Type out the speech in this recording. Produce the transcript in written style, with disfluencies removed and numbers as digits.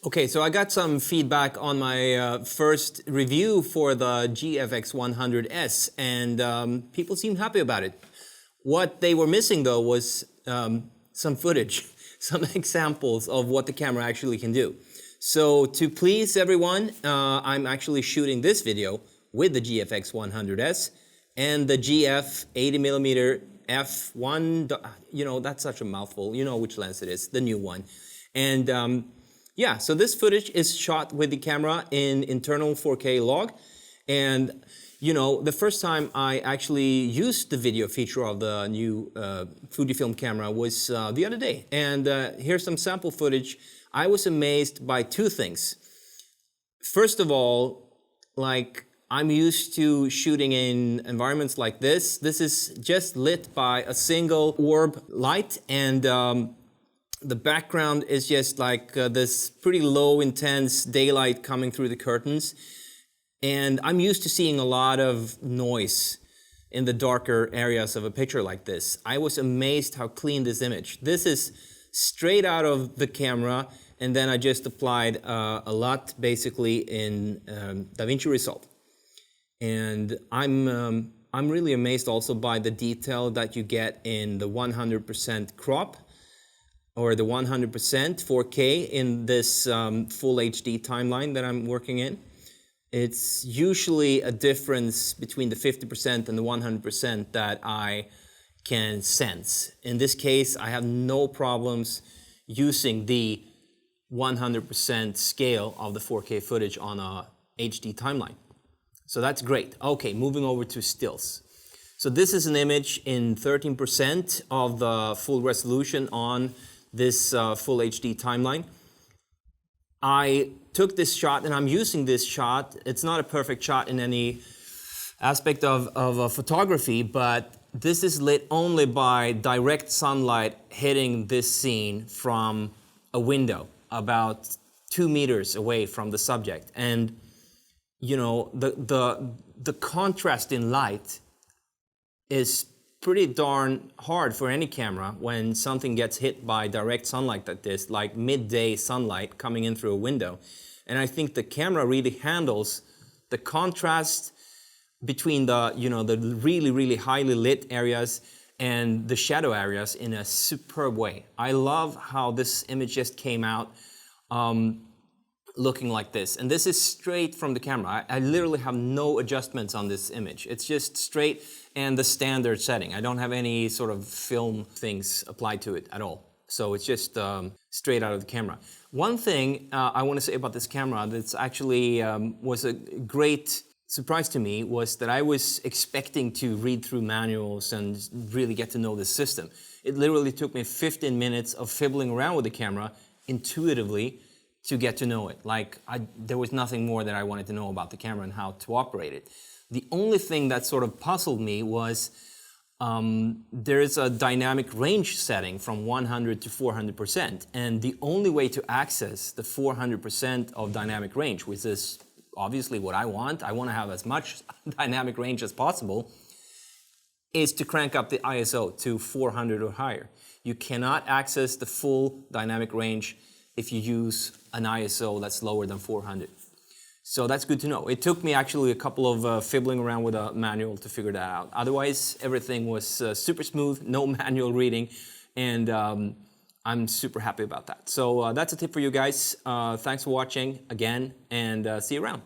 Okay, so I got some feedback on my first review for the GFX100s, and people seemed happy about it. What they were missing, though, was some footage, some examples of what the camera actually can do. So to please everyone, I'm actually shooting this video with the GFX100s and the GF80mmF1, you know, that's such a mouthful, you know which lens it is, the new one. And yeah, so this footage is shot with the camera in internal 4K log. And, you know, the first time I actually used the video feature of the new Fujifilm camera was the other day. And here's some sample footage. I was amazed by two things. First of all, like, I'm used to shooting in environments like this. This is just lit by a single orb light, and the background is just like this pretty low intense daylight coming through the curtains. And I'm used to seeing a lot of noise in the darker areas of a picture like this. I was amazed how clean this image. This is straight out of the camera, and then I just applied a lot basically in DaVinci Resolve. And I'm really amazed also by the detail that you get in the 100% crop, or the 100% 4K in this full HD timeline that I'm working in. It's usually a difference between the 50% and the 100% that I can sense. In this case, I have no problems using the 100% scale of the 4K footage on a HD timeline. So that's great. Okay, moving over to stills. So this is an image in 13% of the full resolution on this full HD timeline. I took this shot, and I'm using this shot. It's not a perfect shot in any aspect of photography, but this is lit only by direct sunlight hitting this scene from a window about 2 meters away from the subject. And you know, the contrast in light is pretty darn hard for any camera when something gets hit by direct sunlight like this, like midday sunlight coming in through a window. And I think the camera really handles the contrast between the, you know, the really, really highly lit areas and the shadow areas in a superb way. I love how this image just came out looking like this. And this is straight from the camera. I literally have no adjustments on this image. It's just straight and the standard setting. I don't have any sort of film things applied to it at all. So it's just straight out of the camera. One thing I want to say about this camera that's actually was a great surprise to me was that I was expecting to read through manuals and really get to know the system. It literally took me 15 minutes of fiddling around with the camera intuitively to get to know it. Like, there was nothing more that I wanted to know about the camera and how to operate it. The only thing that sort of puzzled me was there is a dynamic range setting from 100 to 400%, and the only way to access the 400% of dynamic range, which is obviously what I want to have as much dynamic range as possible, is to crank up the ISO to 400 or higher. You cannot access the full dynamic range if you use an ISO that's lower than 400. So that's good to know. It took me actually a couple of fiddling around with a manual to figure that out. Otherwise, everything was super smooth, no manual reading, and I'm super happy about that. So that's a tip for you guys. Thanks for watching again, and see you around.